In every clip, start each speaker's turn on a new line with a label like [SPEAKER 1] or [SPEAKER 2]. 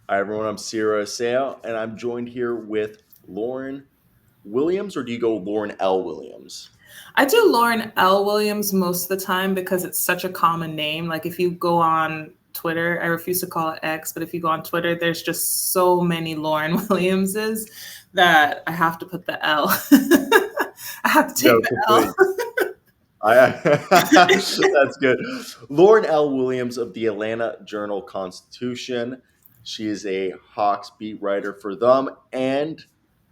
[SPEAKER 1] Hi, everyone. I'm Cyro Asseo, and I'm joined here with Lauren Williams, or do you go Lauren L. Williams?
[SPEAKER 2] I do Lauren L. Williams most of the time because it's such a common name. Like if you go on Twitter, I refuse to call it X, but if you go on Twitter, there's just so many Lauren Williamses that I have to put the L. I have to
[SPEAKER 1] No,
[SPEAKER 2] take the
[SPEAKER 1] complete.
[SPEAKER 2] L.
[SPEAKER 1] That's good. Lauren L. Williams of the Atlanta Journal Constitution. She is a Hawks beat writer for them, and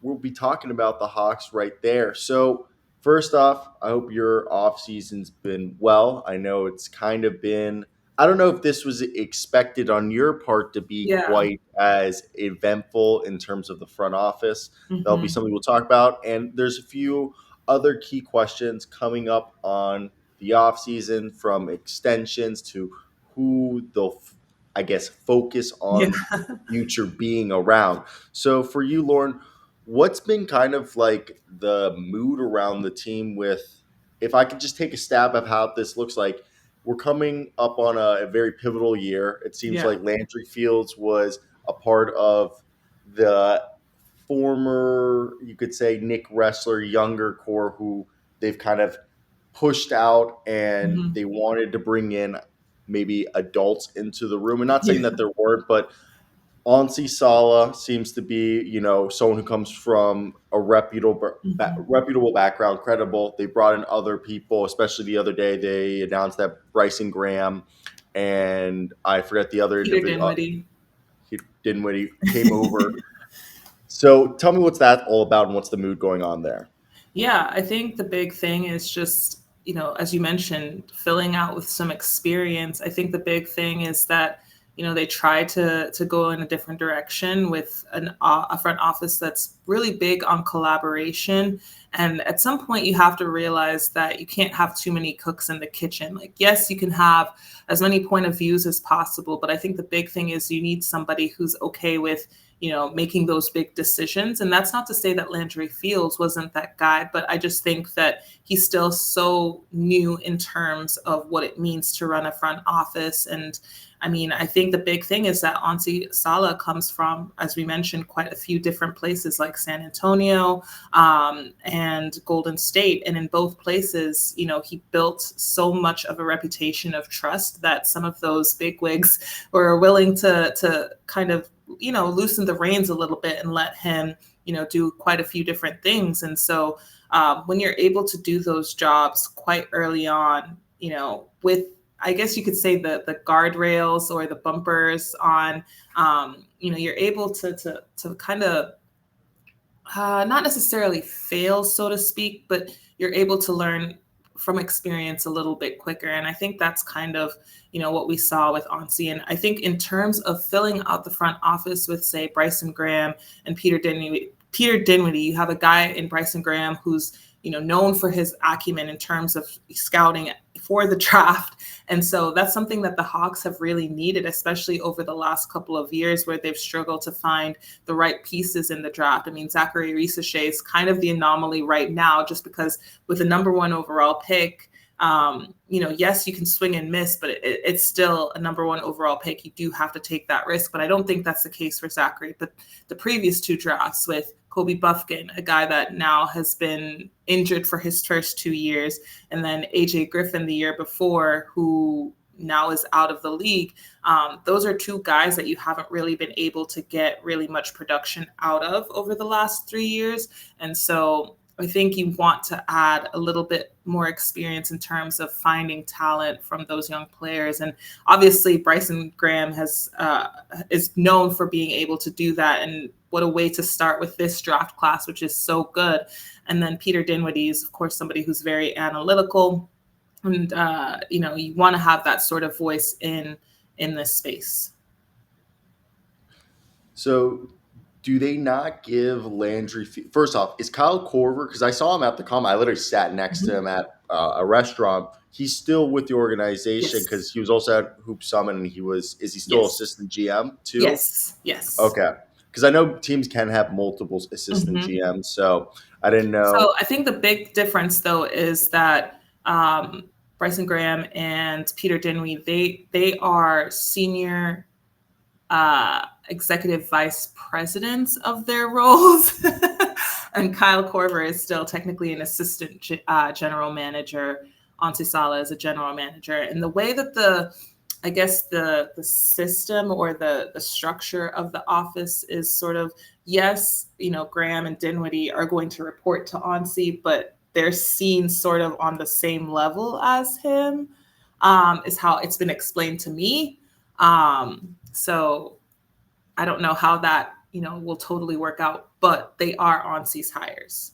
[SPEAKER 1] we'll be talking about the Hawks right there. So, first off, I hope your off season's been well. I know it's kind of been. I don't know if this was expected on your part to be
[SPEAKER 2] Yeah.
[SPEAKER 1] quite as eventful in terms of the front office. That'll be
[SPEAKER 2] Hmm.
[SPEAKER 1] something we'll talk about, and there's a few other key questions coming up on the offseason, from extensions to who they'll, I guess, focus
[SPEAKER 2] Yeah.
[SPEAKER 1] on future being around. So for you, Lauren, what's been kind of like the mood around the team with, if I could just take a stab of how this looks like, we're coming up on a very pivotal year. It seems
[SPEAKER 2] Yeah.
[SPEAKER 1] like Landry Fields was a part of the former, you could say, Nick Wrestler younger core who they've kind of pushed out, and
[SPEAKER 2] Hmm.
[SPEAKER 1] they wanted to bring in maybe adults into the room. And not saying
[SPEAKER 2] Yeah.
[SPEAKER 1] that there weren't, but Ansi Sala seems to be, someone who comes from a
[SPEAKER 2] Hmm.
[SPEAKER 1] reputable background, credible. They brought in other people, especially the other day. They announced that Bryson Graham and I forget the other
[SPEAKER 2] Peter
[SPEAKER 1] individual,
[SPEAKER 2] Dinwiddie.
[SPEAKER 1] Dinwiddie, came over. So tell me what's that all about and what's the mood going on there?
[SPEAKER 2] Yeah, I think the big thing is just, as you mentioned, filling out with some experience. I think the big thing is that, they try to go in a different direction with a front office that's really big on collaboration. And at some point, you have to realize that you can't have too many cooks in the kitchen. Like, yes, you can have as many point of views as possible, but I think the big thing is you need somebody who's okay with making those big decisions. And that's not to say that Landry Fields wasn't that guy, but I just think that he's still so new in terms of what it means to run a front office. And I mean, I think the big thing is that Ansi Sala comes from, as we mentioned, quite a few different places like San Antonio and Golden State. And in both places, he built so much of a reputation of trust that some of those bigwigs were willing to kind of loosen the reins a little bit and let him, do quite a few different things. And so when you're able to do those jobs quite early on, with I guess you could say the guardrails or the bumpers on, you're able to kind of not necessarily fail, so to speak, but you're able to learn from experience a little bit quicker. And I think that's kind of, what we saw with Onsi. And I think in terms of filling out the front office with, say, Bryson Graham and Peter Dinwiddie, you have a guy in Bryson Graham who's, known for his acumen in terms of scouting for the draft. And so that's something that the Hawks have really needed, especially over the last couple of years where they've struggled to find the right pieces in the draft. I mean, Zachary Risachet is kind of the anomaly right now, just because with the number one overall pick, yes, you can swing and miss, but it's still a number one overall pick. You do have to take that risk, but I don't think that's the case for Zachary. But the previous two drafts with Kobe Buffkin, a guy that now has been injured for his first 2 years, and then AJ Griffin the year before, who now is out of the league. Those are two guys that you haven't really been able to get really much production out of over the last 3 years. And so I think you want to add a little bit more experience in terms of finding talent from those young players. And obviously, Bryson Graham is known for being able to do that. And what a way to start with this draft class, which is so good. And then Peter Dinwiddie is, of course, somebody who's very analytical, and you want to have that sort of voice in this space.
[SPEAKER 1] So, do they not give Landry? First off, is Kyle Korver? Because I saw him at the com. I literally sat next to
[SPEAKER 2] Mhm.
[SPEAKER 1] him at a restaurant. He's still with the organization
[SPEAKER 2] Yes.
[SPEAKER 1] because he was also at Hoop Summit, and he was. Is he still
[SPEAKER 2] Yes.
[SPEAKER 1] assistant GM too?
[SPEAKER 2] Yes. Yes.
[SPEAKER 1] Okay, because I know teams can have multiple assistant
[SPEAKER 2] Hmm.
[SPEAKER 1] GMs, so I didn't
[SPEAKER 2] So
[SPEAKER 1] know.
[SPEAKER 2] I think the big difference, though, is that Bryson Graham and Peter Dinwiddie, they are senior executive vice presidents of their roles. And Kyle Korver is still technically an assistant general manager. Auntie Sala is a general manager. And the way that I guess the system or the structure of the office is sort of, yes, Graham and Dinwiddie are going to report to Auntie, but they're seen sort of on the same level as him, is how it's been explained to me. So I don't know how that, will totally work out, but they are Auntie's hires.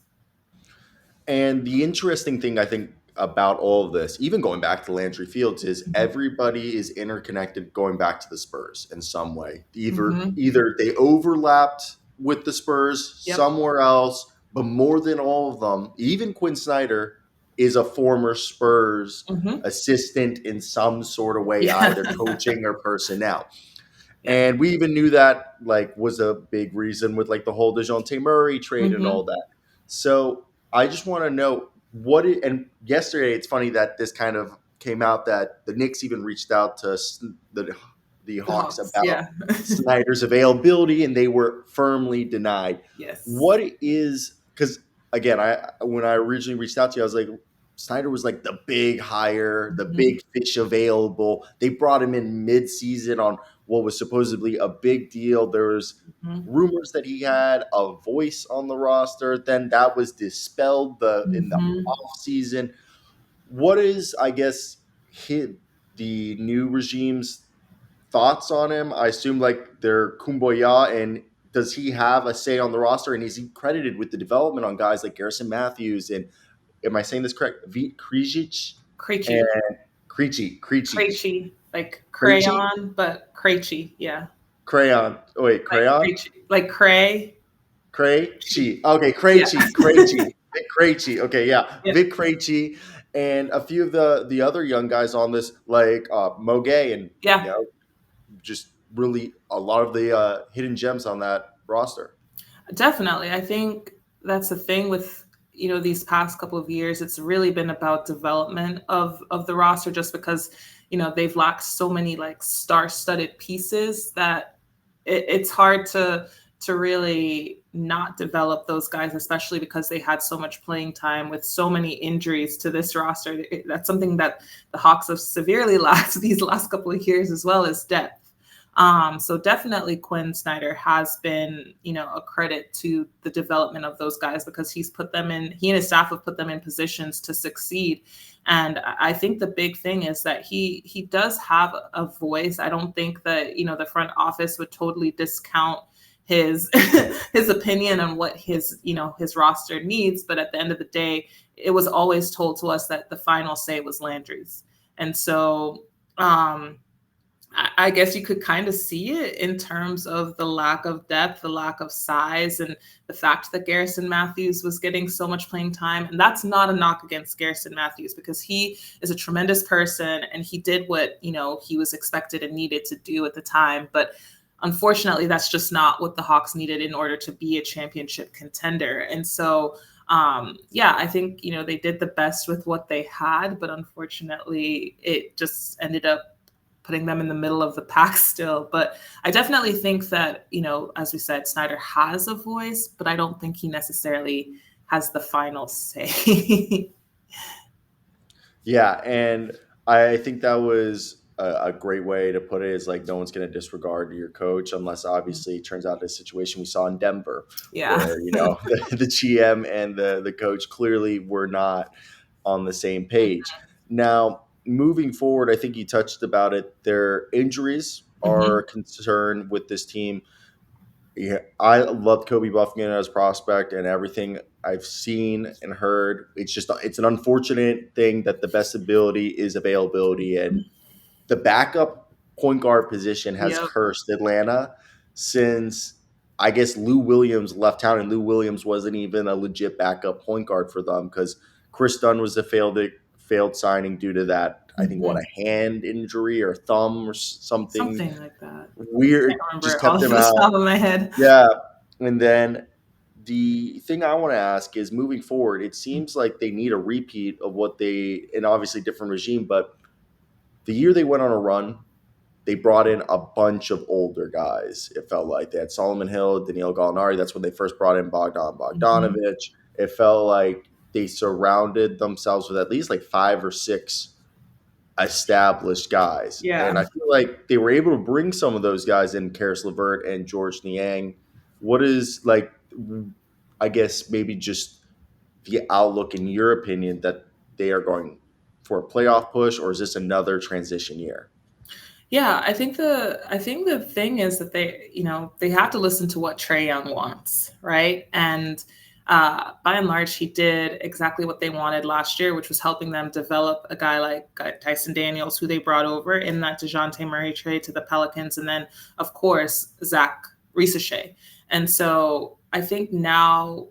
[SPEAKER 1] And the interesting thing I think about all of this, even going back to Landry Fields, is
[SPEAKER 2] Mm-hmm.
[SPEAKER 1] everybody is interconnected going back to the Spurs in some way. Either
[SPEAKER 2] Mm-hmm.
[SPEAKER 1] either they overlapped with the Spurs
[SPEAKER 2] Yep.
[SPEAKER 1] somewhere else, but more than all of them, even Quinn Snyder is a former Spurs
[SPEAKER 2] Mm-hmm.
[SPEAKER 1] assistant in some sort of way,
[SPEAKER 2] Yeah.
[SPEAKER 1] either coaching or personnel.
[SPEAKER 2] Yeah.
[SPEAKER 1] And we even knew that like was a big reason with like the whole DeJounte Murray trade and
[SPEAKER 2] Mm-hmm.
[SPEAKER 1] all that. So I just want to know and yesterday it's funny that this kind of came out that the Knicks even reached out to the
[SPEAKER 2] The
[SPEAKER 1] Hawks
[SPEAKER 2] Hawks.
[SPEAKER 1] about
[SPEAKER 2] Yeah.
[SPEAKER 1] Snyder's availability and they were firmly denied.
[SPEAKER 2] Yes.
[SPEAKER 1] What is because again, I when I originally reached out to you, I was like, Snyder was like the big hire, the
[SPEAKER 2] Mm-hmm.
[SPEAKER 1] big fish available. They brought him in mid-season on what was supposedly a big deal. There was
[SPEAKER 2] Mm-hmm.
[SPEAKER 1] rumors that he had a voice on the roster. Then that was dispelled in the
[SPEAKER 2] Mm-hmm.
[SPEAKER 1] off season. What is, I guess, the new regime's thoughts on him? I assume like they're kumbaya, and does he have a say on the roster? And is he credited with the development on guys like Garrison Matthews and am I saying this correct? Vít Krejci and
[SPEAKER 2] Krejci. Krejci. Like
[SPEAKER 1] Krejci,
[SPEAKER 2] crayon, but Krejci. Yeah.
[SPEAKER 1] crayon. Oh, wait,
[SPEAKER 2] Like
[SPEAKER 1] crayon.
[SPEAKER 2] Krejci. Like Cray.
[SPEAKER 1] Krejci. Okay,
[SPEAKER 2] Yeah.
[SPEAKER 1] Krejci. Vic Krejci. Okay, yeah,
[SPEAKER 2] Yeah.
[SPEAKER 1] Vic Krejci, and a few of the other young guys on this, like Mogay, and
[SPEAKER 2] Yeah.
[SPEAKER 1] just really a lot of the hidden gems on that roster.
[SPEAKER 2] Definitely. I think that's the thing with, these past couple of years. It's really been about development of the roster just because, they've lacked so many like star-studded pieces that it's hard to really not develop those guys, especially because they had so much playing time with so many injuries to this roster. That's something that the Hawks have severely lacked these last couple of years, as well as depth. So definitely Quinn Snyder has been, a credit to the development of those guys because he and his staff have put them in positions to succeed. And I think the big thing is that he does have a voice. I don't think that, the front office would totally discount his his opinion on what his roster needs. But at the end of the day, it was always told to us that the final say was Landry's. And so I guess you could kind of see it in terms of the lack of depth, the lack of size, and the fact that Garrison Matthews was getting so much playing time. And that's not a knock against Garrison Matthews because he is a tremendous person and he did what, he was expected and needed to do at the time. But unfortunately, that's just not what the Hawks needed in order to be a championship contender. And so, yeah, I think, they did the best with what they had, but unfortunately, it just ended up putting them in the middle of the pack still. But I definitely think that, as we said, Snyder has a voice, but I don't think he necessarily has the final say.
[SPEAKER 1] Yeah, and I think that was a great way to put it. Is like no one's going to disregard your coach unless obviously it turns out a situation we saw in Denver,
[SPEAKER 2] Yeah.
[SPEAKER 1] where the GM and the coach clearly were not on the same page. Now, moving forward, I think you touched about it. Their injuries are
[SPEAKER 2] Hmm.
[SPEAKER 1] a concern with this team. Yeah, I loved Kobe Buffington as prospect and everything I've seen and heard. It's an unfortunate thing that the best ability is availability, and the backup point guard position has
[SPEAKER 2] Yep.
[SPEAKER 1] cursed Atlanta since I guess Lou Williams left town, and Lou Williams wasn't even a legit backup point guard for them because Chris Dunn was a failed signing due to that. I think what
[SPEAKER 2] Hmm.
[SPEAKER 1] a hand injury or thumb or something
[SPEAKER 2] Something like that. Can't
[SPEAKER 1] weird just
[SPEAKER 2] remember
[SPEAKER 1] kept
[SPEAKER 2] off
[SPEAKER 1] him
[SPEAKER 2] the
[SPEAKER 1] out.
[SPEAKER 2] top of my head.
[SPEAKER 1] Yeah, and then the thing I want to ask is moving forward, it seems like they need a repeat of what they, and obviously different regime, but the year they went on a run, they brought in a bunch of older guys. It felt like they had Solomon Hill, Danilo Gallinari. That's when they first brought in Bogdan
[SPEAKER 2] Mhm.
[SPEAKER 1] Bogdanovic. It felt like they surrounded themselves with at least like 5 or 6 established guys.
[SPEAKER 2] Yeah.
[SPEAKER 1] And I feel like they were able to bring some of those guys in, Karis LeVert and George Niang. What is like, I guess maybe just the outlook in your opinion that they are going for a playoff push, or is this another transition year?
[SPEAKER 2] Yeah, I think the thing is that they have to listen to what Trey Young wants, right? And by and large, he did exactly what they wanted last year, which was helping them develop a guy like Tyson Daniels, who they brought over in that DeJounte Murray trade to the Pelicans, and then of course Zach Risachet. And so I think now,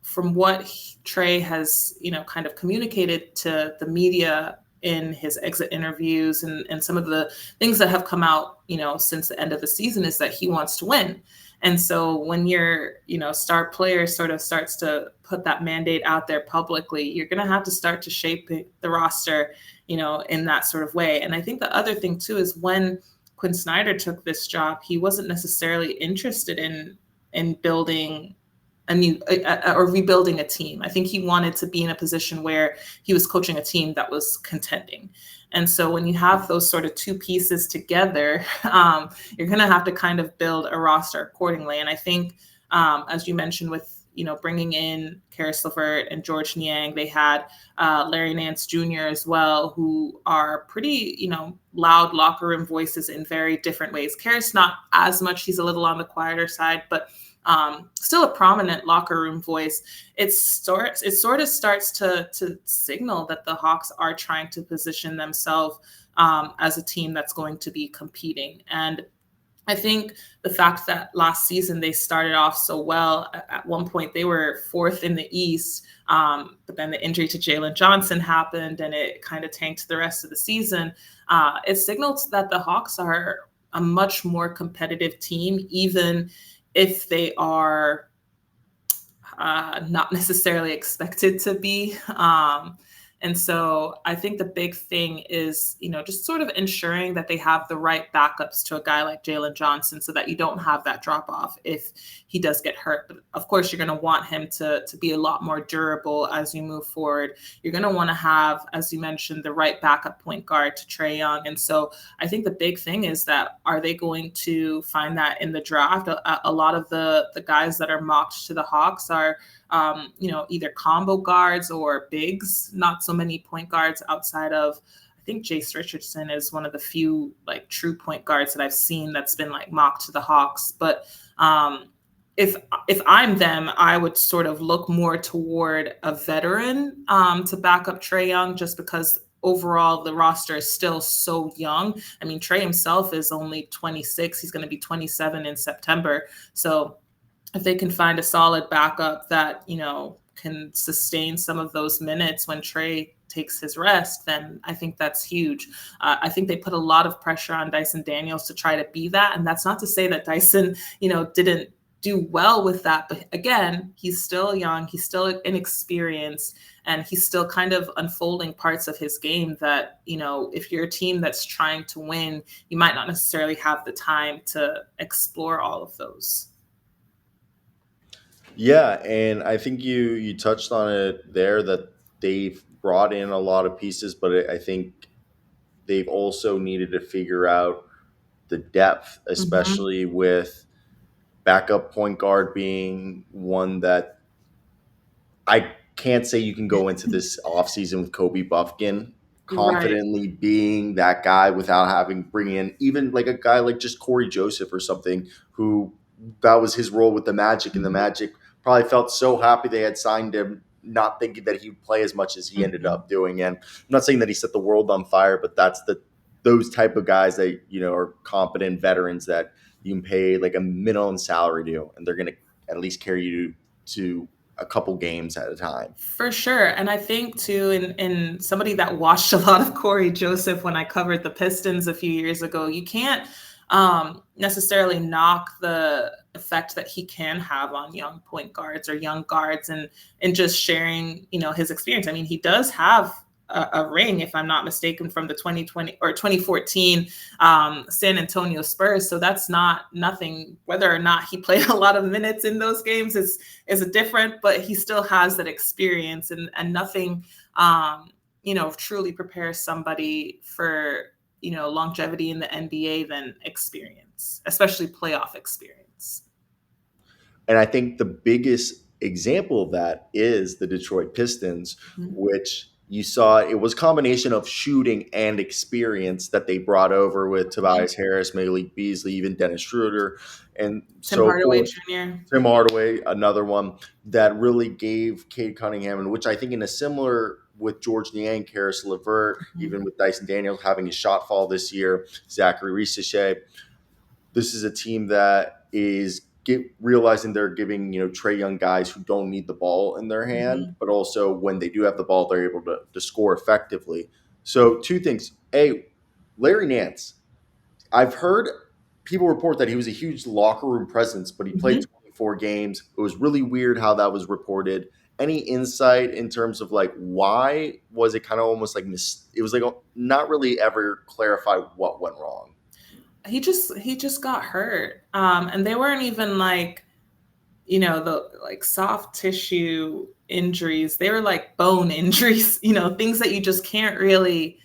[SPEAKER 2] from what Trey has, kind of communicated to the media in his exit interviews and some of the things that have come out, since the end of the season, is that he wants to win. And so when your, star player sort of starts to put that mandate out there publicly, you're going to have to start to shape the roster, in that sort of way. And I think the other thing too is when Quinn Snyder took this job, he wasn't necessarily interested in building or rebuilding a team. I think he wanted to be in a position where he was coaching a team that was contending. And so when you have those sort of two pieces together, you're going to have to kind of build a roster accordingly. And I think, as you mentioned, with bringing in Karis LeVert and George Niang, they had Larry Nance Jr. as well, who are pretty, loud locker room voices in very different ways. Karis not as much; he's a little on the quieter side, but still a prominent locker room voice. It sort of starts to signal that the Hawks are trying to position themselves as a team that's going to be competing. And I think the fact that last season they started off so well, at one point they were fourth in the East, but then the injury to Jalen Johnson happened and it kind of tanked the rest of the season. It signals that the Hawks are a much more competitive team, even if they are not necessarily expected to be. And so I think the big thing is, just sort of ensuring that they have the right backups to a guy like Jalen Johnson so that you don't have that drop off if he does get hurt. But of course, you're going to want him to be a lot more durable as you move forward. You're going to want to have, as you mentioned, the right backup point guard to Trey Young. And so I think the big thing is that, are they going to find that in the draft? A lot of the guys that are mocked to the Hawks are either combo guards or bigs, not so many point guards outside of, I think Jace Richardson is one of the few like true point guards that I've seen that's been like mocked to the Hawks. But if I'm them, I would sort of look more toward a veteran to back up Trey Young, just because overall the roster is still so young. I mean, Trey himself is only 26. He's going to be 27 in September. So if they can find a solid backup that, can sustain some of those minutes when Trey takes his rest, then I think that's huge. I think they put a lot of pressure on Dyson Daniels to try to be that. And that's not to say that Dyson, didn't do well with that. But again, he's still young, he's still inexperienced, and he's still kind of unfolding parts of his game that, if you're a team that's trying to win, you might not necessarily have the time to explore all of those.
[SPEAKER 1] Yeah, and I think you touched on it there that they've brought in a lot of pieces, but I think they've also needed to figure out the depth,
[SPEAKER 2] Mhm.
[SPEAKER 1] especially with backup point guard being one that I can't say you can go into this offseason with Kobe Buffkin
[SPEAKER 2] Right.
[SPEAKER 1] confidently being that guy without having bring in even like a guy like just Corey Joseph or something, who that was his role with the Magic, and the
[SPEAKER 2] Mhm.
[SPEAKER 1] Magic probably felt so happy they had signed him, not thinking that he would play as much as he ended
[SPEAKER 2] Mhm.
[SPEAKER 1] up doing. And I'm not saying that he set the world on fire, but that's those type of guys that are competent veterans that you can pay like a minimum salary to, and they're going to at least carry you to a couple games at a time.
[SPEAKER 2] For sure. And I think too, in somebody that watched a lot of Corey Joseph when I covered the Pistons a few years ago, you can't necessarily knock the effect that he can have on young point guards or young guards, and just sharing, his experience. I mean, he does have a ring, if I'm not mistaken, from the 2020 or 2014 San Antonio Spurs. So that's not nothing. Whether or not he played a lot of minutes in those games is a different, but he still has that experience, and nothing, truly prepares somebody for longevity in the NBA than experience, especially playoff experience.
[SPEAKER 1] And I think the biggest example of that is the Detroit Pistons,
[SPEAKER 2] Mhm.
[SPEAKER 1] which you saw it was a combination of shooting and experience that they brought over with Tobias Harris, Malik Beasley, even Dennis Schroeder, and
[SPEAKER 2] Tim
[SPEAKER 1] so
[SPEAKER 2] Hardaway
[SPEAKER 1] forth.
[SPEAKER 2] Jr.
[SPEAKER 1] Tim Hardaway, another one that really gave Cade Cunningham, and which I think in a similar with George Niang, Karis LeVert, even with Dyson Daniels having a shot fall this year, Zachary Risache, this is a team that is realizing they're giving Trey Young guys who don't need the ball in their hand,
[SPEAKER 2] Mm-hmm.
[SPEAKER 1] but also when they do have the ball, they're able to score effectively. So two things: a, Larry Nance. I've heard people report that he was a huge locker room presence, but he played
[SPEAKER 2] Mm-hmm.
[SPEAKER 1] 24 games. It was really weird how that was reported. Any insight in terms of like why was it kind of almost like it was like not really ever clarified what went wrong?
[SPEAKER 2] He just got hurt, and they weren't even like the like soft tissue injuries. They were like bone injuries, things that you just can't really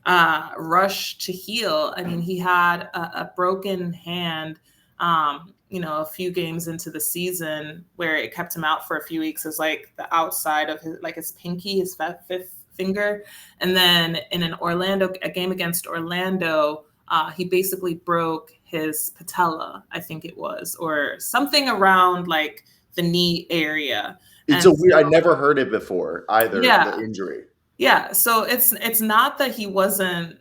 [SPEAKER 2] rush to heal. I mean, he had a broken hand, a few games into the season where it kept him out for a few weeks. Is like the outside of his pinky, his fifth finger, and then in a game against Orlando, he basically broke his patella, I think it was, or something around like the knee area.
[SPEAKER 1] It's a
[SPEAKER 2] And
[SPEAKER 1] weird. I
[SPEAKER 2] so,
[SPEAKER 1] never heard it before either. The
[SPEAKER 2] yeah,
[SPEAKER 1] injury.
[SPEAKER 2] yeah. So it's not that he wasn't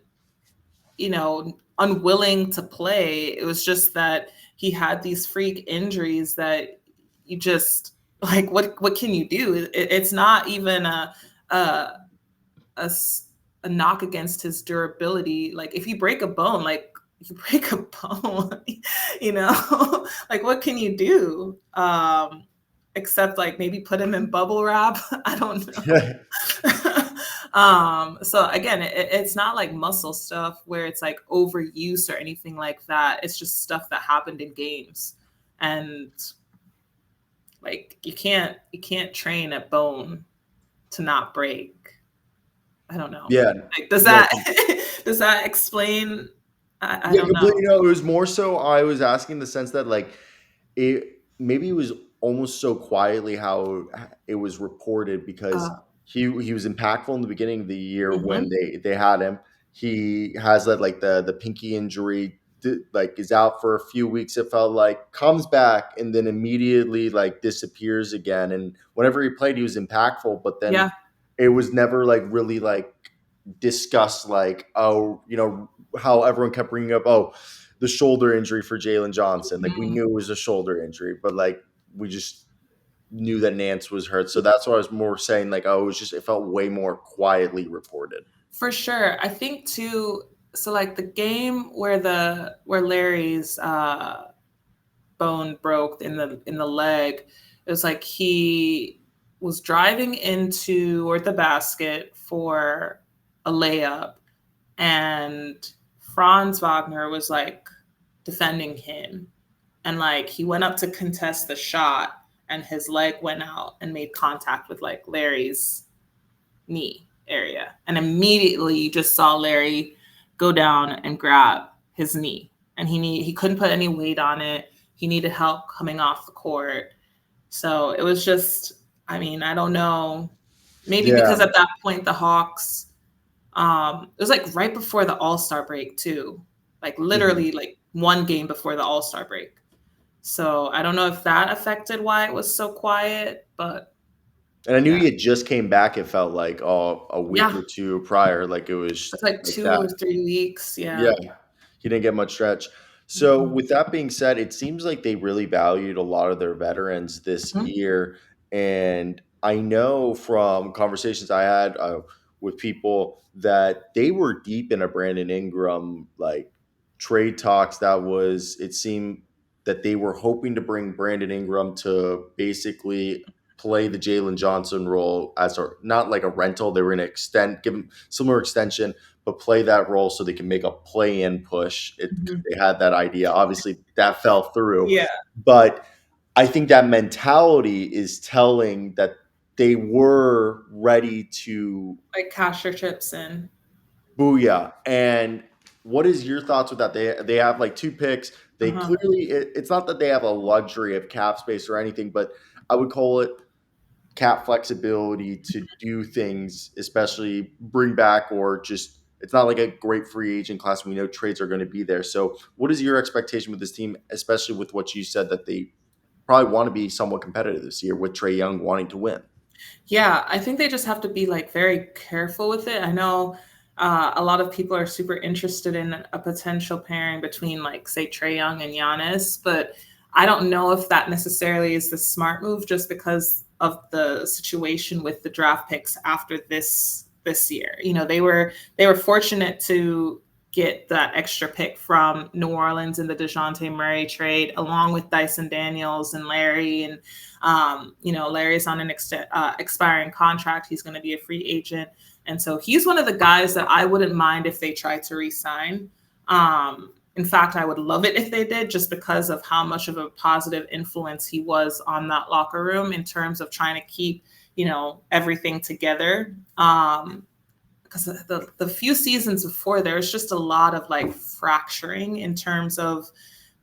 [SPEAKER 2] unwilling to play. It was just that he had these freak injuries that you just like, what can you do? It's not even a, a a knock against his durability. Like if you break a bone, like you break a bone, like what can you do? Except like maybe put him in bubble wrap. I don't know. So again, it's not like muscle stuff where it's like overuse or anything like that. It's just stuff that happened in games, and like you can't train a bone to not break. I don't know.
[SPEAKER 1] Yeah.
[SPEAKER 2] Like, does
[SPEAKER 1] No.
[SPEAKER 2] that does that explain? I
[SPEAKER 1] Yeah,
[SPEAKER 2] don't
[SPEAKER 1] completely.
[SPEAKER 2] know.
[SPEAKER 1] No, it was more so I was asking the sense that like it was almost so quietly how it was reported because
[SPEAKER 2] Uh,
[SPEAKER 1] he was impactful in the beginning of the year when
[SPEAKER 2] mhm.
[SPEAKER 1] they had him. He has that like the pinky injury, like is out for a few weeks. It felt like comes back and then immediately like disappears again. And whenever he played, he was impactful, but then
[SPEAKER 2] Yeah.
[SPEAKER 1] it was never like really like discussed like how everyone kept bringing up the shoulder injury for Jalen Johnson. Like we
[SPEAKER 2] Mhm.
[SPEAKER 1] knew it was a shoulder injury, but like we just knew that Nance was hurt. So that's why I was more saying like, oh, it felt way more quietly reported.
[SPEAKER 2] For sure. I think too, so like the game where Larry's bone broke in the leg, it was like he was driving into or the basket for a layup, and Franz Wagner was like defending him, and like he went up to contest the shot, and his leg went out and made contact with like Larry's knee area. And immediately you just saw Larry go down and grab his knee. And he couldn't put any weight on it. He needed help coming off the court. So it was just, I mean, I don't know. Maybe
[SPEAKER 1] Yeah.
[SPEAKER 2] because at that point the Hawks, it was like right before the All-Star break too. Like
[SPEAKER 1] Mhm.
[SPEAKER 2] literally like one game before the All-Star break. So I don't know if that affected why it was so quiet, but
[SPEAKER 1] And I knew
[SPEAKER 2] yeah.
[SPEAKER 1] he had just came back. It felt like a week
[SPEAKER 2] Yeah.
[SPEAKER 1] or two prior, like it was
[SPEAKER 2] It's like
[SPEAKER 1] like
[SPEAKER 2] 2
[SPEAKER 1] that.
[SPEAKER 2] or 3 weeks.
[SPEAKER 1] Yeah.
[SPEAKER 2] Yeah.
[SPEAKER 1] He didn't get much stretch. So,
[SPEAKER 2] Mhm.
[SPEAKER 1] with that being said, it seems like they really valued a lot of their veterans this
[SPEAKER 2] Mhm.
[SPEAKER 1] year. And I know from conversations I had with people that they were deep in a Brandon Ingram like trade talks. It seemed that they were hoping to bring Brandon Ingram to basically play the Jalen Johnson role as a not like a rental. They were going to extend, give him similar extension, but play that role so they can make a play-in push.
[SPEAKER 2] Mhm.
[SPEAKER 1] They had that idea. Obviously, that fell through,
[SPEAKER 2] Yeah,
[SPEAKER 1] but I think that mentality is telling that they were ready to
[SPEAKER 2] like cash your chips in.
[SPEAKER 1] booyah. And what is your thoughts with that? They have like two picks. They
[SPEAKER 2] Uh-huh.
[SPEAKER 1] clearly it's not that they have a luxury of cap space or anything, but I would call it cap flexibility to do things, especially bring back or just it's not like a great free agent class. We know trades are going to be there. So, what is your expectation with this team, especially with what you said that they probably want to be somewhat competitive this year with Trey Young wanting to win?
[SPEAKER 2] Yeah, I think they just have to be like very careful with it. I know a lot of people are super interested in a potential pairing between, like, say, Trey Young and Giannis, but I don't know if that necessarily is the smart move, just because of the situation with the draft picks after this year. You know, they were fortunate to get that extra pick from New Orleans in the DeJounte Murray trade, along with Dyson Daniels and Larry. And Larry's on an expiring contract. He's going to be a free agent. And so he's one of the guys that I wouldn't mind if they tried to re-sign. In fact, I would love it if they did, just because of how much of a positive influence he was on that locker room in terms of trying to keep, everything together. Because the few seasons before, there was just a lot of like fracturing in terms of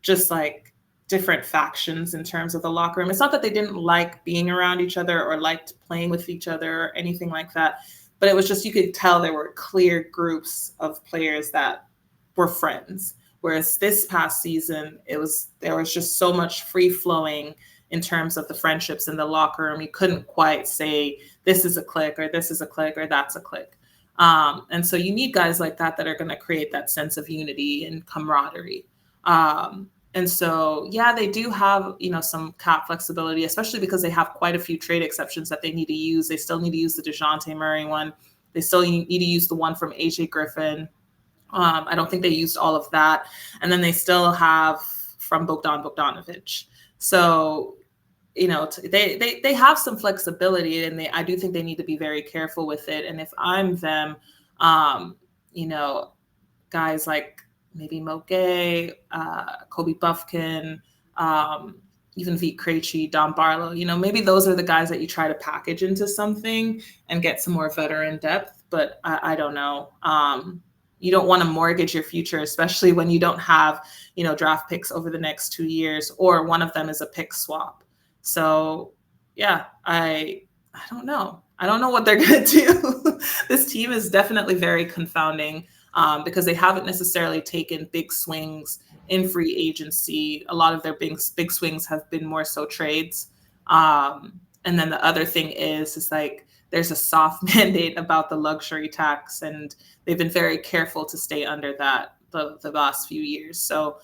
[SPEAKER 2] just like different factions in terms of the locker room. It's not that they didn't like being around each other or liked playing with each other or anything like that, but it was just, you could tell there were clear groups of players that were friends. Whereas this past season, there was just so much free flowing in terms of the friendships in the locker room. You couldn't quite say this is a clique or this is a clique or that's a clique. And so you need guys like that are going to create that sense of unity and camaraderie. And so, yeah, they do have, some cap flexibility, especially because they have quite a few trade exceptions that they need to use. They still need to use the DeJounte Murray one. They still need to use the one from AJ Griffin. I don't think they used all of that. And then they still have from Bogdan Bogdanovic. So, they have some flexibility, and I do think they need to be very careful with it. And if I'm them, um, you know, guys like maybe Moge, Kobe Buffkin, even Vit Krejci, Don Barlow, maybe those are the guys that you try to package into something and get some more veteran depth. But I don't know. You don't want to mortgage your future, especially when you don't have, draft picks over the next 2 years, or one of them is a pick swap. So, yeah, I don't know. I don't know what they're going to do. This team is definitely very confounding, because they haven't necessarily taken big swings in free agency. A lot of their big swings have been more so trades. And then the other thing is like there's a soft mandate about the luxury tax, and they've been very careful to stay under that the last few years. So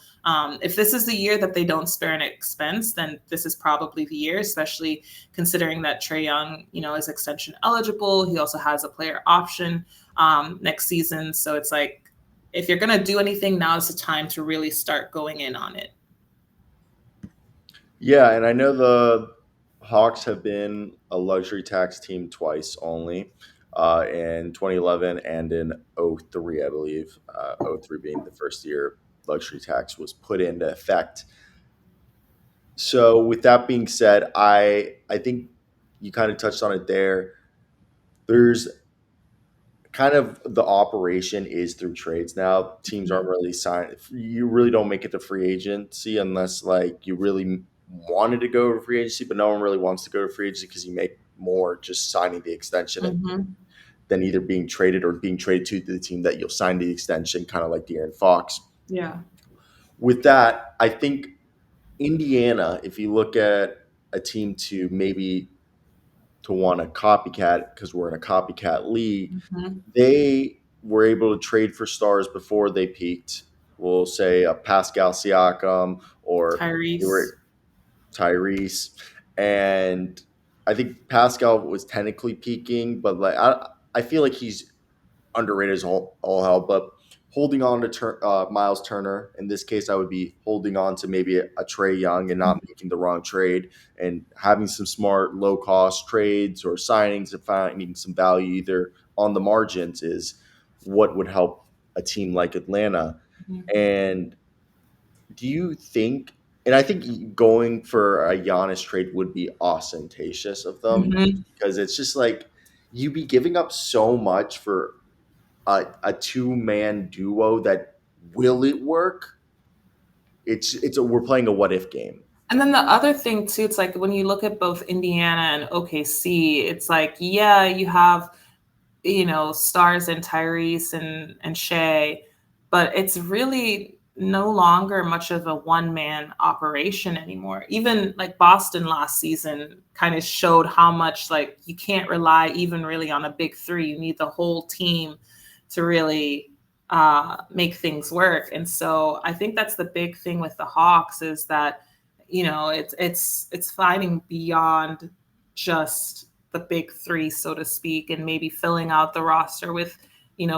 [SPEAKER 2] if this is the year that they don't spare an expense, then this is probably the year, especially considering that Trey Young, is extension eligible. He also has a player option next season. So it's like, if you're going to do anything, now is the time to really start going in on it.
[SPEAKER 1] Yeah, and I know the Hawks have been a luxury tax team twice only, in 2011 and in '03, I believe. '03 being the first year luxury tax was put into effect. So, with that being said, I think you kind of touched on it there. There's kind of the operation is through trades now. Teams aren't really signed. You really don't make it to free agency unless like you really wanted to go to free agency, but no one really wants to go to free agency because you make more just signing the extension and
[SPEAKER 2] Mm-hmm.
[SPEAKER 1] than either being traded or being traded to the team that you'll sign the extension, kind of like De'Aaron Fox.
[SPEAKER 2] Yeah.
[SPEAKER 1] With that, I think Indiana, if you look at a team to maybe to want a copycat because we're in a copycat league,
[SPEAKER 2] Mm-hmm.
[SPEAKER 1] they were able to trade for stars before they peaked. We'll say a Pascal Siakam or they
[SPEAKER 2] Tyrese.
[SPEAKER 1] were Tyrese, and I think Pascal was technically peaking, but like I feel like he's underrated as all hell. But holding on to Miles Turner. In this case, I would be holding on to maybe a Trey Young and not making the wrong trade, and having some smart low cost trades or signings and finding some value either on the margins is what would help a team like Atlanta. And do you think? And I think going for a Giannis trade would be ostentatious of them,
[SPEAKER 2] Mm-hmm.
[SPEAKER 1] because it's just like you be giving up so much for a two-man duo that will it work? We're playing a what if game.
[SPEAKER 2] And then the other thing too, it's like when you look at both Indiana and OKC, it's like, yeah, you have, stars in Tyrese and Shea, but it's really no longer much of a one man operation anymore. Even like Boston last season kind of showed how much like you can't rely even really on a big three. You need the whole team to really make things work. And so I think that's the big thing with the Hawks is that it's fighting beyond just the big three, so to speak, and maybe filling out the roster with,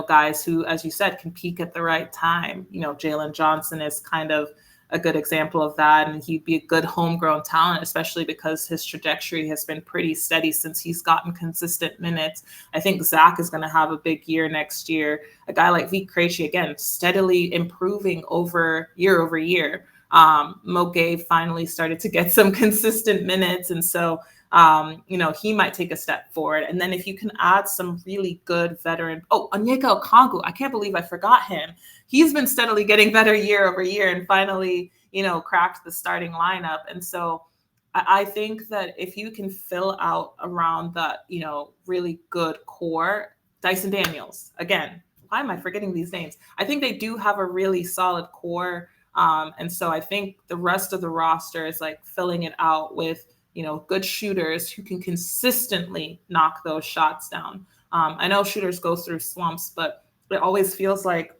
[SPEAKER 2] guys who, as you said, can peak at the right time. Jalen Johnson is kind of a good example of that, and he'd be a good homegrown talent, especially because his trajectory has been pretty steady since he's gotten consistent minutes. I think Zach is going to have a big year next year. A guy like Vik Krejci, again, steadily improving over year. Mo Gabe finally started to get some consistent minutes. And so, he might take a step forward. And then if you can add some really good veteran, Onyeka Okongwu, I can't believe I forgot him. He's been steadily getting better year over year and finally, cracked the starting lineup. And so I think that if you can fill out around that, really good core, Dyson Daniels, again, why am I forgetting these names? I think they do have a really solid core. And so I think the rest of the roster is like filling it out with, good shooters who can consistently knock those shots down. I know shooters go through slumps, but it always feels like,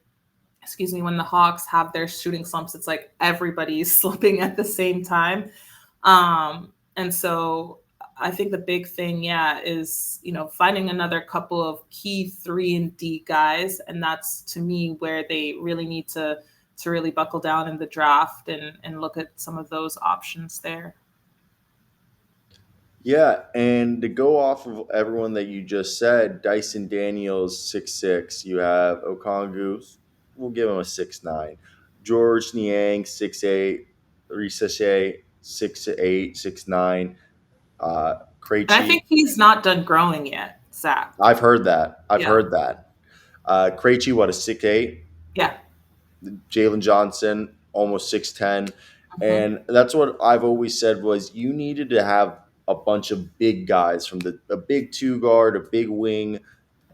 [SPEAKER 2] when the Hawks have their shooting slumps, it's like everybody's slipping at the same time. And so I think the big thing, is, finding another couple of key 3 and D guys. And that's to me where they really need to really buckle down in the draft and look at some of those options there.
[SPEAKER 1] Yeah, and to go off of everyone that you just said, Dyson Daniels 6'6". You have Okongwu, we'll give him a 6'9". George Niang 6'8". Risache 6'8", 6'9".
[SPEAKER 2] And I
[SPEAKER 1] Krejci,
[SPEAKER 2] think he's not done growing yet, Zach.
[SPEAKER 1] I've heard that. I've
[SPEAKER 2] Yeah.
[SPEAKER 1] heard that. Krejci, what, a 6'8"?
[SPEAKER 2] Yeah.
[SPEAKER 1] Jalen Johnson, almost 6'10".
[SPEAKER 2] Mhm.
[SPEAKER 1] And that's what I've always said was you needed to have a bunch of big guys from a big two guard, a big wing.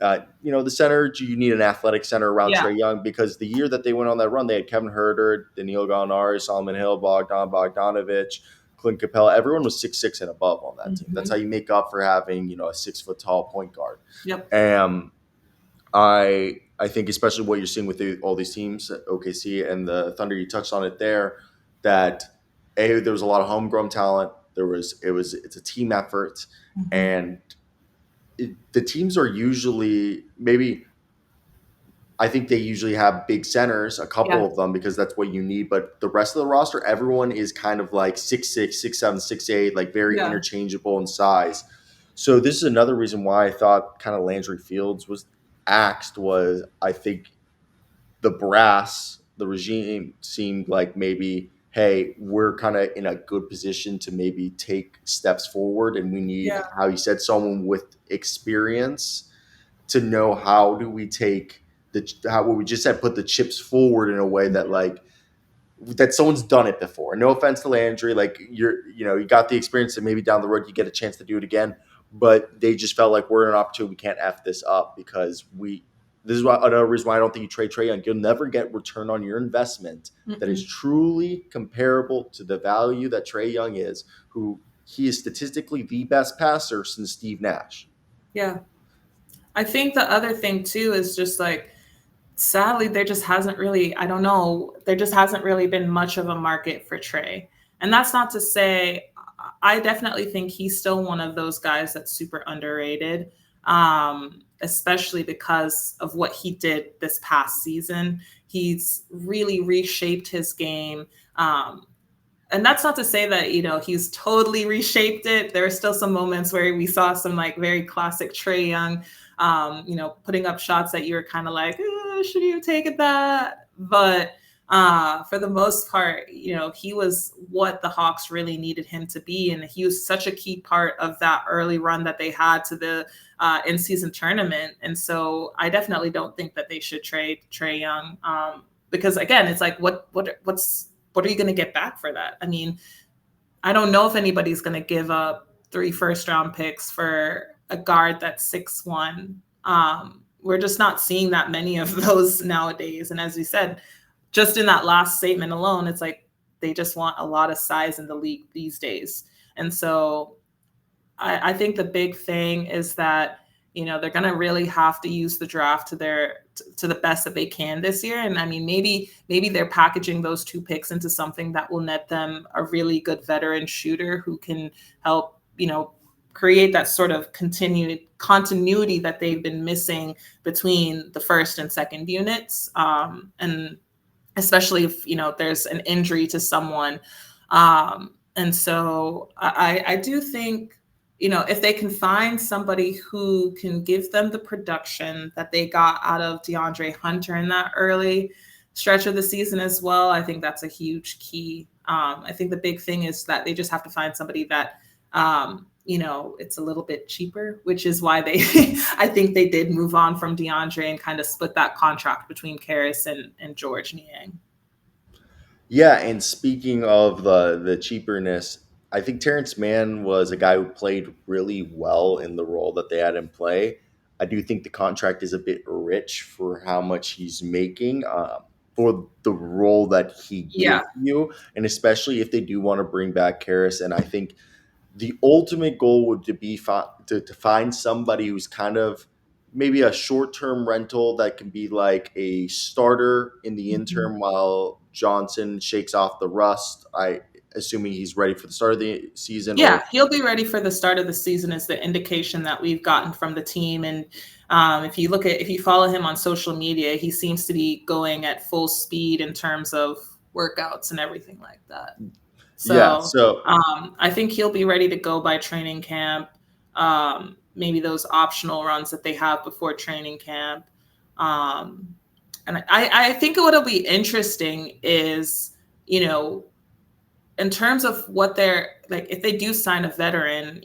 [SPEAKER 1] The center, you need an athletic center around
[SPEAKER 2] Yeah.
[SPEAKER 1] Trey Young, because the year that they went on that run, they had Kevin Herter, Daniil Gallinari, Solomon Hill, Bogdanovich, Clint Capella. Everyone was 6'6" and above on that team. That's how
[SPEAKER 2] Mhm.
[SPEAKER 1] you make up for having, a 6 foot tall point guard.
[SPEAKER 2] Yep.
[SPEAKER 1] I think especially what you're seeing with all these teams, OKC and the Thunder, you touched on it there, that there was a lot of homegrown talent. It's a team effort,
[SPEAKER 2] Mhm.
[SPEAKER 1] and the teams are usually maybe. I think they usually have big centers, a couple
[SPEAKER 2] Yeah.
[SPEAKER 1] of them, because that's what you need. But the rest of the roster, everyone is kind of like 6'6", 6'7", 6'8", like very
[SPEAKER 2] Yeah.
[SPEAKER 1] interchangeable in size. So this is another reason why I thought kind of Landry Fields was axed. Was I think the regime seemed like maybe, hey, we're kind of in a good position to maybe take steps forward, and we need,
[SPEAKER 2] Yeah.
[SPEAKER 1] how you said, someone with experience to know how do we take how what we just said, put the chips forward in a way that that someone's done it before. No offense to Landry, like you got the experience, and maybe down the road you get a chance to do it again. But they just felt like we're in an opportunity. We can't f this up, because this is another reason why I don't think you trade Trey Young. You'll never get return on your investment that is
[SPEAKER 2] Mm-mm.
[SPEAKER 1] truly comparable to the value that Trey Young is, who he is statistically the best passer since Steve Nash.
[SPEAKER 2] Yeah. I think the other thing too is just like, sadly, there just hasn't really, I don't know, there just hasn't really been much of a market for Trey. And that's not to say, I definitely think he's still one of those guys that's super underrated. especially because of what he did this past season. He's really reshaped his game. And that's not to say that, he's totally reshaped it. There are still some moments where we saw some like very classic Trae Young, putting up shots that you were kind of like, should you have taken that? But for the most part, he was what the Hawks really needed him to be. And he was such a key part of that early run that they had to the in-season tournament. And so I definitely don't think that they should trade Trae Young, because again, it's like, what are you going to get back for that? I mean, I don't know if anybody's going to give up 3 first-round picks for a guard that's 6'1". We're just not seeing that many of those nowadays. And as we said, just in that last statement alone, it's like they just want a lot of size in the league these days. And so I think the big thing is that, they're going to really have to use the draft to the best that they can this year. And I mean, maybe they're packaging those 2 picks into something that will net them a really good veteran shooter who can help, create that sort of continuity that they've been missing between the first and second units. And especially if, there's an injury to someone. And so I do think, if they can find somebody who can give them the production that they got out of DeAndre Hunter in that early stretch of the season as well, I think that's a huge key. I think the big thing is that they just have to find somebody that, it's a little bit cheaper, which is why I think they did move on from DeAndre and kind of split that contract between Karras and George Niang.
[SPEAKER 1] Yeah, and speaking of the cheaperness, I think Terrence Mann was a guy who played really well in the role that they had in play. I do think the contract is a bit rich for how much he's making, for the role that he gives
[SPEAKER 2] Yeah.
[SPEAKER 1] you, and especially if they do want to bring back Karras. And I think the ultimate goal would to be to find somebody who's kind of maybe a short-term rental that can be like a starter in the interim while Johnson shakes off the rust. Assuming he's ready for the start of the season, or
[SPEAKER 2] Yeah, he'll be ready for the start of the season is the indication that we've gotten from the team. And if you follow him on social media, he seems to be going at full speed in terms of workouts and everything like that.
[SPEAKER 1] yeah.
[SPEAKER 2] So
[SPEAKER 1] So
[SPEAKER 2] I think he'll be ready to go by training camp. Maybe those optional runs that they have before training camp. And I think what'll be interesting is, in terms of what they're like, if they do sign a veteran,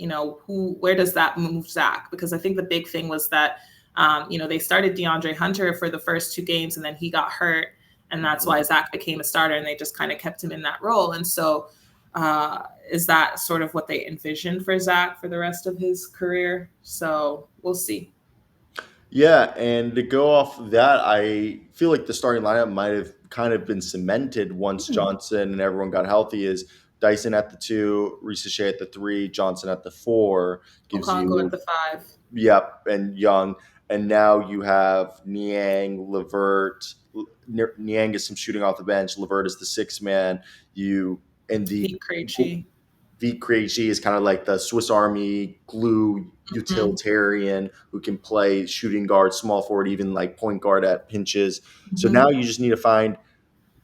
[SPEAKER 2] where does that move Zach? Because I think the big thing was that, they started DeAndre Hunter for the first 2 games and then he got hurt. And that's why Zach became a starter and they just kind of kept him in that role. And so is that sort of what they envisioned for Zach for the rest of his career? So we'll see.
[SPEAKER 1] yeah, and to go off of that, I feel like the starting lineup might have kind of been cemented once Johnson and everyone got healthy. Is Dyson at the 2, Reese at the 3, Johnson at the 4 gives
[SPEAKER 2] Okongo at
[SPEAKER 1] you,
[SPEAKER 2] the 5.
[SPEAKER 1] yep, and Young. And now you have Niang, Levert. Niang is some shooting off the bench. Levert is the 6th man. You and the
[SPEAKER 2] Pete Krejci.
[SPEAKER 1] V. Krejci is kind of like the Swiss Army glue
[SPEAKER 2] Mhm.
[SPEAKER 1] utilitarian who can play shooting guard, small forward, even like point guard at pinches. So now
[SPEAKER 2] Mhm.
[SPEAKER 1] you just need to find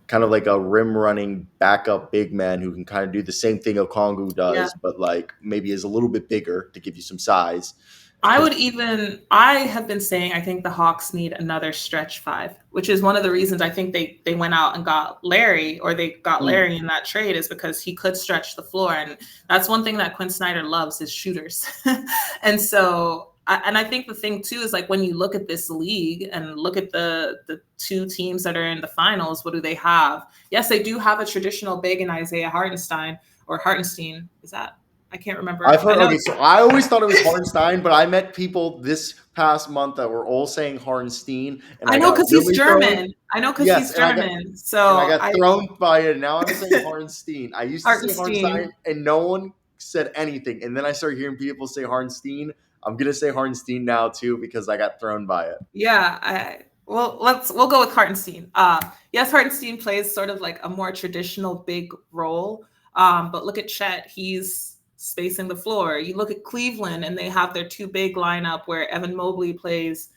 [SPEAKER 1] kind of like a rim running backup big man who can kind of do the same thing Okongu
[SPEAKER 2] Yeah.
[SPEAKER 1] does, but like maybe is a little bit bigger to give you some size. Because
[SPEAKER 2] I have been saying I think the Hawks need another stretch 5, which is one of the reasons I think they went out and got Larry, or they got Larry in that trade, is because he could stretch the floor. And that's one thing that Quinn Snyder loves, is shooters. And so, and I think the thing too is, like, when you look at this league and look at the 2 teams that are in the finals, what do they have? Yes, they do have a traditional big in Isaiah Hartenstein, or Hartenstein. Is that? I can't remember.
[SPEAKER 1] I've heard,
[SPEAKER 2] I know.
[SPEAKER 1] okay, so I always thought it was Hardenstein, but I met people this past month that were all saying Hardenstein, and
[SPEAKER 2] I
[SPEAKER 1] I
[SPEAKER 2] know
[SPEAKER 1] got
[SPEAKER 2] because he's
[SPEAKER 1] really thrown.
[SPEAKER 2] German. I know because
[SPEAKER 1] Yes,
[SPEAKER 2] he's German. So
[SPEAKER 1] and I got
[SPEAKER 2] I
[SPEAKER 1] thrown by it. Now I'm saying Hardenstein. I used to say Hardenstein,
[SPEAKER 2] Hartenstein.
[SPEAKER 1] and no one said anything. And then I started hearing people say Hardenstein. I'm gonna say Hardenstein now too because I got thrown by it.
[SPEAKER 2] Yeah. We'll go with Hartenstein. Yes, Hartenstein plays sort of like a more traditional big role. But look at Chet. He's spacing the floor. You look at Cleveland and they have their two big lineup where Evan Mobley plays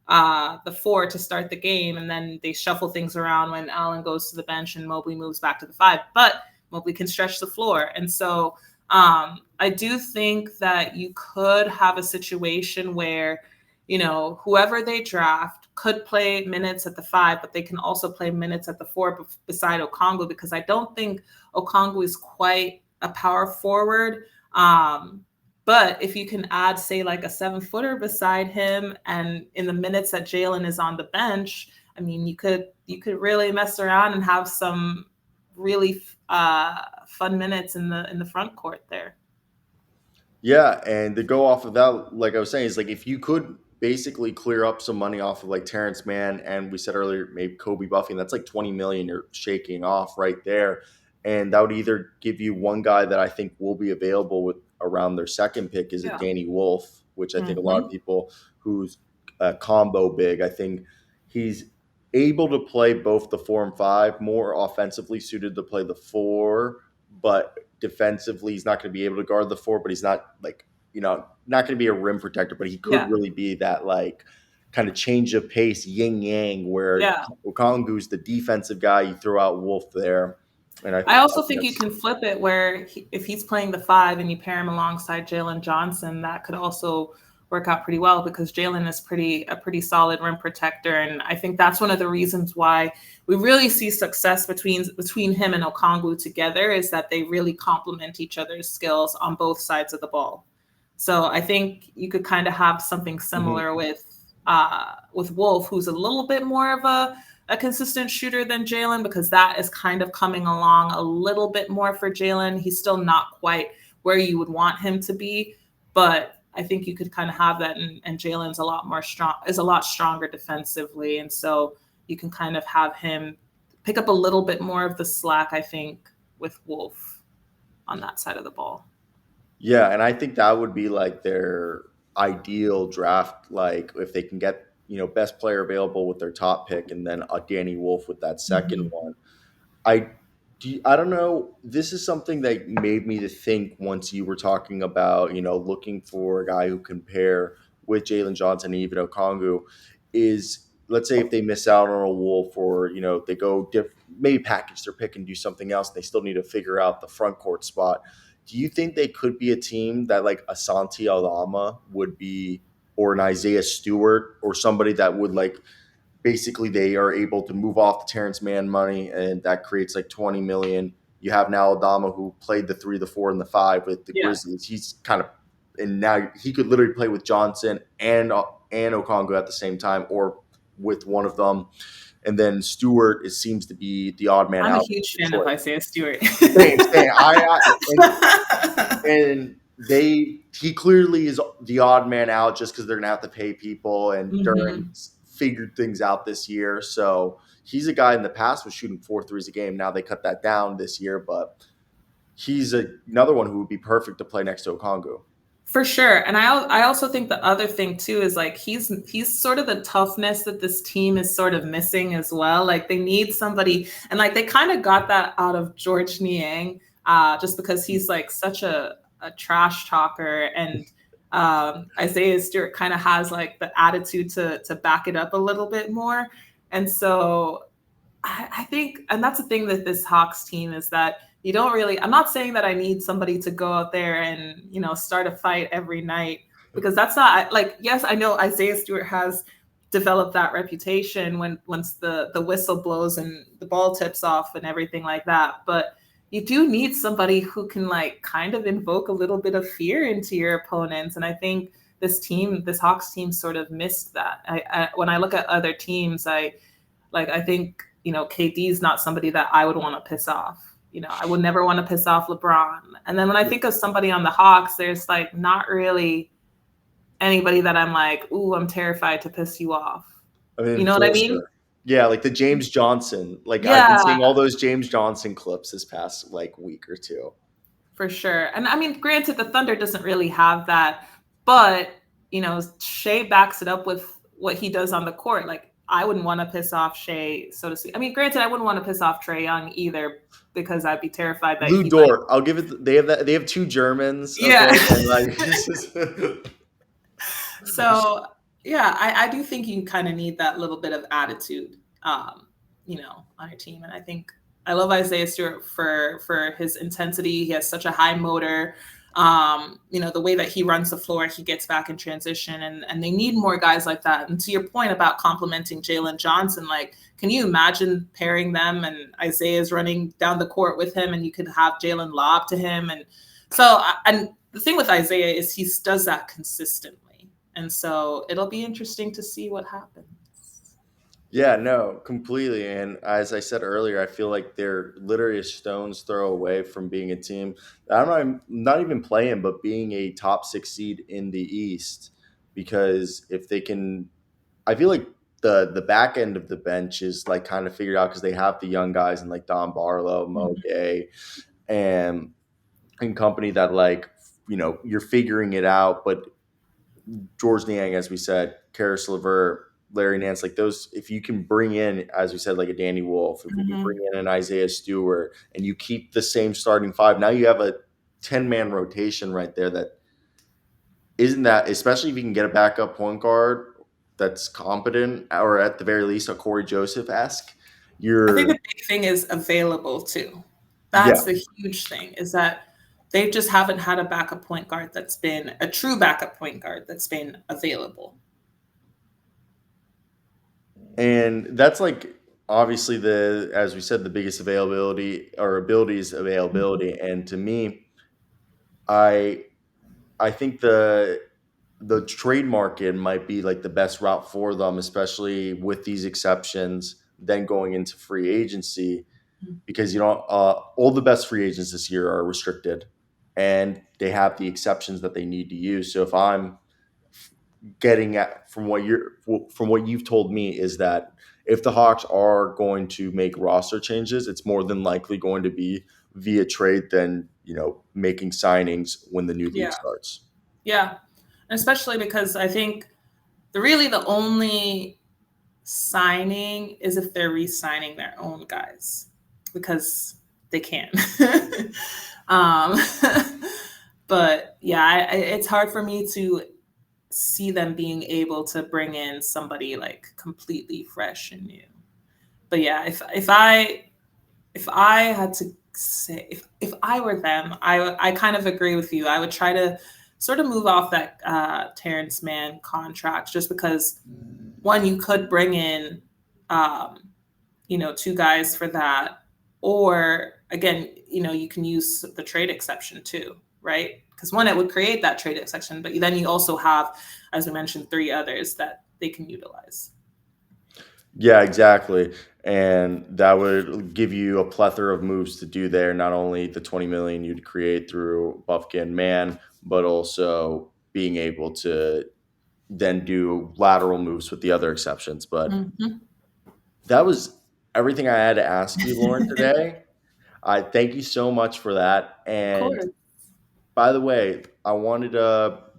[SPEAKER 2] the four to start the game, and then they shuffle things around when Allen goes to the bench and Mobley moves back to the five. But Mobley can stretch the floor. And so I do think that you could have a situation where, whoever they draft could play minutes at the five, but they can also play minutes at the four beside Okongwu, because I don't think Okongwu is quite a power forward. But if you can add, say, like a 7-footer beside him, and in the minutes that Jalen is on the bench, I mean, you could really mess around and have some really fun minutes in the front court there.
[SPEAKER 1] Yeah, and to go off of that, like I was saying, is like if you could basically clear up some money off of like Terrence Mann, and we said earlier maybe Kobe Buffy, and that's like 20 million you're shaking off right there. And that would either give you one guy that I think will be available with around their second pick is a
[SPEAKER 2] Yeah.
[SPEAKER 1] Danny Wolf, which I think a lot of
[SPEAKER 2] Mhm.
[SPEAKER 1] people who's combo big. I think he's able to play both the 4 and 5, more offensively suited to play the 4, but defensively he's not going to be able to guard the 4. But he's not like not going to be a rim protector, but he could
[SPEAKER 2] Yeah.
[SPEAKER 1] really be that like kind of change of pace yin yang where
[SPEAKER 2] Yeah.
[SPEAKER 1] Okongu's the defensive guy. You throw out Wolf there, and I
[SPEAKER 2] I also
[SPEAKER 1] think
[SPEAKER 2] think you
[SPEAKER 1] that's
[SPEAKER 2] can flip it where if he's playing the five and you pair him alongside Jalen Johnson, that could also work out pretty well, because Jalen is a pretty solid rim protector, and I think that's one of the reasons why we really see success between him and Okongwu together, is that they really complement each other's skills on both sides of the ball. So I think you could kind of have something
[SPEAKER 1] Mhm.
[SPEAKER 2] similar with Wolf, who's a little bit more of a consistent shooter than Jalen, because that is kind of coming along a little bit more for Jalen. He's still not quite where you would want him to be, but I think you could kind of have that. And Jalen's a lot stronger defensively, and so you can kind of have him pick up a little bit more of the slack, I think, with Wolf on that side of the ball.
[SPEAKER 1] Yeah, and I think that would be like their ideal draft, like if they can get best player available with their top pick, and then a Danny Wolf with that second
[SPEAKER 2] Mm-hmm.
[SPEAKER 1] one. I don't know. This is something that made me to think once you were talking about looking for a guy who can pair with Jalen Johnson and even Okongu. Is let's say if they miss out on a Wolf, or they go maybe package their pick and do something else, and they still need to figure out the front court spot. Do you think they could be a team that like Asante Alama would be, or an Isaiah Stewart, or somebody that would like basically they are able to move off the Terrence Mann money, and that creates like 20 million. You have now Adama, who played the 3, the 4, and the 5 with the
[SPEAKER 2] Yeah.
[SPEAKER 1] Grizzlies. He's kind of, and now he could literally play with Johnson and Okongo at the same time, or with one of them. And then Stewart seems to be the odd man
[SPEAKER 2] I'm a
[SPEAKER 1] out
[SPEAKER 2] huge
[SPEAKER 1] for
[SPEAKER 2] fan of
[SPEAKER 1] Detroit.
[SPEAKER 2] Isaiah Stewart.
[SPEAKER 1] Same. And he clearly is the odd man out just because they're gonna have to pay people, and Duran
[SPEAKER 2] Hmm.
[SPEAKER 1] figured things out this year. So he's a guy in the past was shooting 4 threes a game. Now they cut that down this year, but he's another one who would be perfect to play next to Okongu.
[SPEAKER 2] For sure. And I also think the other thing too is like he's sort of the toughness that this team is sort of missing as well. Like they need somebody, and like they kind of got that out of George Niang, just because he's like such a trash talker, and Isaiah Stewart kind of has like the attitude to back it up a little bit more. And so I think, and that's the thing that this Hawks team is that you don't really, I'm not saying that I need somebody to go out there and, start a fight every night, because that's not like, yes, I know Isaiah Stewart has developed that reputation once the whistle blows and the ball tips off and everything like that. But you do need somebody who can like kind of invoke a little bit of fear into your opponents. And I think this Hawks team sort of missed that. When I look at other teams, I think, KD is not somebody that I would want to piss off. I would never want to piss off LeBron. And then when I think of somebody on the Hawks, there's like not really anybody that I'm like, ooh, I'm terrified to piss you off.
[SPEAKER 1] I
[SPEAKER 2] You
[SPEAKER 1] mean,
[SPEAKER 2] know what I mean?
[SPEAKER 1] Forster. Yeah, like the James Johnson. Like I've been
[SPEAKER 2] Yeah,
[SPEAKER 1] seeing all those James Johnson clips this past like week or two.
[SPEAKER 2] for sure. And I mean, granted, the Thunder doesn't really have that, but Shea backs it up with what he does on the court. Like I wouldn't want to piss off Shea, so to speak. I mean, granted, I wouldn't want to piss off Trae Young either because I'd be terrified that
[SPEAKER 1] Lou
[SPEAKER 2] he might.
[SPEAKER 1] Dort. I'll give it. They have that. They have two Germans.
[SPEAKER 2] Yeah.
[SPEAKER 1] Okay, and like.
[SPEAKER 2] So yeah, I do think you kind of need that little bit of attitude, on your team. And I think I love Isaiah Stewart for his intensity. He has such a high motor. The way that he runs the floor, he gets back in transition, and they need more guys like that. And to your point about complimenting Jalen Johnson, like, can you imagine pairing them and Isaiah's running down the court with him, and you could have Jalen lob to him, and the thing with Isaiah is he does that consistently, and so it'll be interesting to see what happens.
[SPEAKER 1] Yeah, no, completely. And as I said earlier, I feel like they're literally a stone's throw away from being a team. I'm not even playing, but being a top 6 seed in the East. Because if they can, I feel like the back end of the bench is like kind of figured out because they have the young guys and like Don Barlow, Mo Gay, and company that like you're figuring it out. But George Niang, as we said, Karis LeVert, Larry Nance, like those, if you can bring in, as we said, like a Danny Wolf, if we can bring in an Isaiah Stewart and you keep the same starting five, now you have a 10-man rotation right there that isn't that, especially if you can get a backup point guard that's competent, or at the very least a Corey Joseph-esque.
[SPEAKER 2] I think
[SPEAKER 1] You're
[SPEAKER 2] the big thing is available too.
[SPEAKER 1] Yeah.
[SPEAKER 2] That's the huge thing, is that they just haven't had a backup point guard that's been a true backup point guard that's been available.
[SPEAKER 1] And that's like obviously as we said, the biggest availability or abilities availability. And to me, I think the trade market might be like the best route for them, especially with these exceptions, then going into free agency, because all the best free agents this year are restricted, and they have the exceptions that they need to use. So if I'm getting at from what you've told me is that if the Hawks are going to make roster changes, it's more than likely going to be via trade than making signings when the new league
[SPEAKER 2] Yeah.
[SPEAKER 1] starts.
[SPEAKER 2] Yeah. And especially because I think the only signing is if they're re-signing their own guys, because they can. um, but yeah, it's hard for me to see them being able to bring in somebody like completely fresh and new. But yeah, if I had to say, if I were them, I kind of agree with you. I would try to sort of move off that Terrence Mann contract, just because one, you could bring in two guys for that, or again, you can use the trade exception too, right? Because one, it would create that trade exception, but then you also have, as we mentioned, 3 others that they can utilize.
[SPEAKER 1] Yeah, exactly. And that would give you a plethora of moves to do there. Not only the 20 million you'd create through Bufkin Man, but also being able to then do lateral moves with the other exceptions. But that was everything I had to ask you, Lauren, today. I thank you so much for that.
[SPEAKER 2] Of
[SPEAKER 1] And
[SPEAKER 2] course.
[SPEAKER 1] by the way,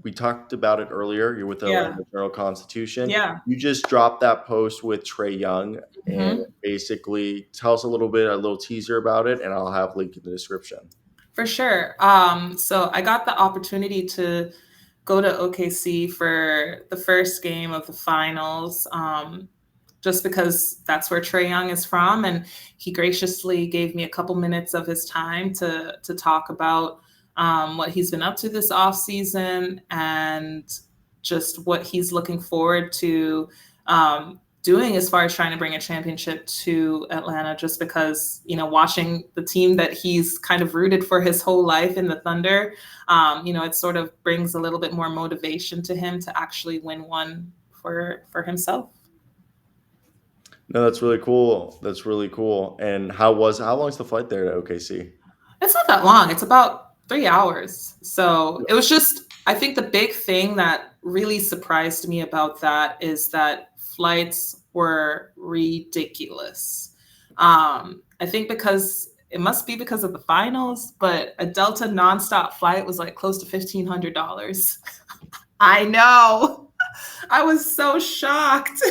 [SPEAKER 1] we talked about it earlier. You're with the
[SPEAKER 2] Yeah.
[SPEAKER 1] Atlanta Journal-Constitution.
[SPEAKER 2] Yeah.
[SPEAKER 1] You just dropped that post with Trae Young, and basically tell us a little teaser about it, and I'll have a link in the description.
[SPEAKER 2] For sure. So I got the opportunity to go to OKC for the first game of the finals, just because that's where Trae Young is from, and he graciously gave me a couple minutes of his time to talk about what he's been up to this offseason and just what he's looking forward to doing as far as trying to bring a championship to Atlanta, just because, watching the team that he's kind of rooted for his whole life in the Thunder, it sort of brings a little bit more motivation to him to actually win one for himself.
[SPEAKER 1] No, that's really cool. That's really cool. And how long is the flight there to OKC?
[SPEAKER 2] It's not that long. It's about 3 hours. So it was just, I think the big thing that really surprised me about that is that flights were ridiculous. I think it must be because of the finals, but a Delta nonstop flight was like close to $1,500. I know. I was so shocked.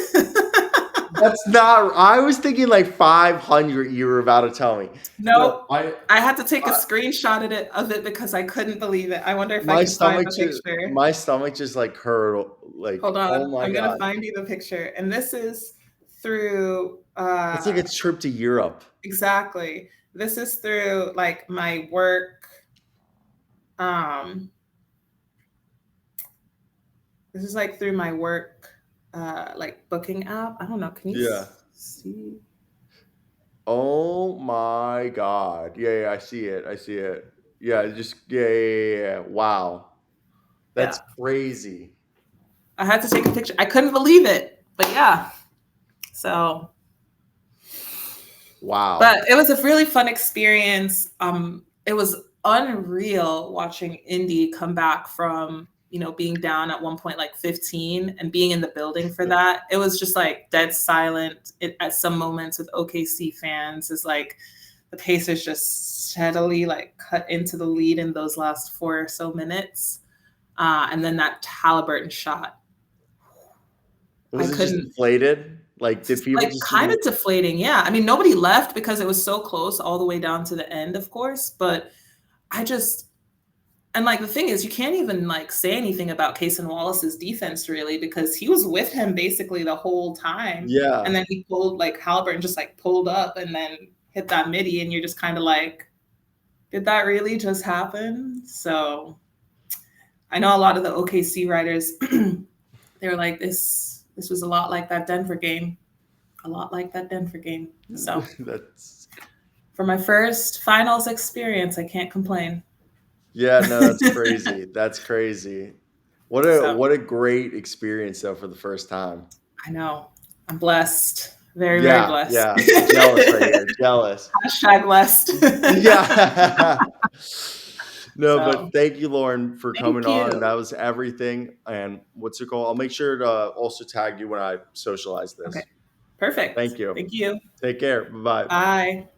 [SPEAKER 1] That's not. I was thinking like 500. You were about to tell me. No,
[SPEAKER 2] Nope. I had to take a screenshot of it because I couldn't believe it. I wonder if I can find the picture.
[SPEAKER 1] my stomach just like hurt. Like,
[SPEAKER 2] Hold
[SPEAKER 1] oh
[SPEAKER 2] on.
[SPEAKER 1] my
[SPEAKER 2] I'm gonna
[SPEAKER 1] god,
[SPEAKER 2] find you the picture. And this is through
[SPEAKER 1] it's like a trip to Europe.
[SPEAKER 2] exactly. This is through like my work. Um this is like through my work like booking app. I don't know. Can you
[SPEAKER 1] Yeah.
[SPEAKER 2] see?
[SPEAKER 1] Oh my god. Yeah, yeah, I see it. I see it. Yeah, just yeah. Wow, that's
[SPEAKER 2] Yeah.
[SPEAKER 1] crazy.
[SPEAKER 2] I had to take a picture. I couldn't believe it. But yeah. So
[SPEAKER 1] Wow.
[SPEAKER 2] but it was a really fun experience. It was unreal watching Indy come back from being down at one point like 15 and being in the building for that. It was just like dead silent at some moments with OKC fans. Is like the Pacers just steadily like cut into the lead in those last 4 or so minutes, and then that Halliburton shot. I
[SPEAKER 1] Was it just
[SPEAKER 2] couldn't
[SPEAKER 1] deflated? Like, did people
[SPEAKER 2] like
[SPEAKER 1] just
[SPEAKER 2] kind
[SPEAKER 1] leave?
[SPEAKER 2] of deflating. Yeah. I mean, nobody left because it was so close all the way down to the end, of course. But I just, and like the thing is, you can't even like say anything about Cason Wallace's defense really because he was with him basically the whole time. And
[SPEAKER 1] Yeah.
[SPEAKER 2] then he pulled like Halliburton just like pulled up and then hit that midi. And you're just kind of like, did that really just happen? So I know a lot of the OKC writers, they were like, this was a lot like that Denver game. A lot like that Denver game. So
[SPEAKER 1] That's
[SPEAKER 2] for my first finals experience, I can't complain.
[SPEAKER 1] yeah, no, that's crazy. That's crazy.
[SPEAKER 2] So
[SPEAKER 1] What a great experience though for the first time.
[SPEAKER 2] I know I'm blessed. Very, very
[SPEAKER 1] Yeah,
[SPEAKER 2] blessed.
[SPEAKER 1] yeah. Jealous right here. Jealous.
[SPEAKER 2] Hashtag blessed.
[SPEAKER 1] Yeah. No, but
[SPEAKER 2] So
[SPEAKER 1] thank you, Lauren, for coming
[SPEAKER 2] thank
[SPEAKER 1] on.
[SPEAKER 2] you.
[SPEAKER 1] That was everything. And what's it called? I'll make sure to also tag you when I socialize
[SPEAKER 2] Okay.
[SPEAKER 1] this.
[SPEAKER 2] Perfect.
[SPEAKER 1] Thank you.
[SPEAKER 2] Thank you.
[SPEAKER 1] Take care. Bye bye.
[SPEAKER 2] Bye.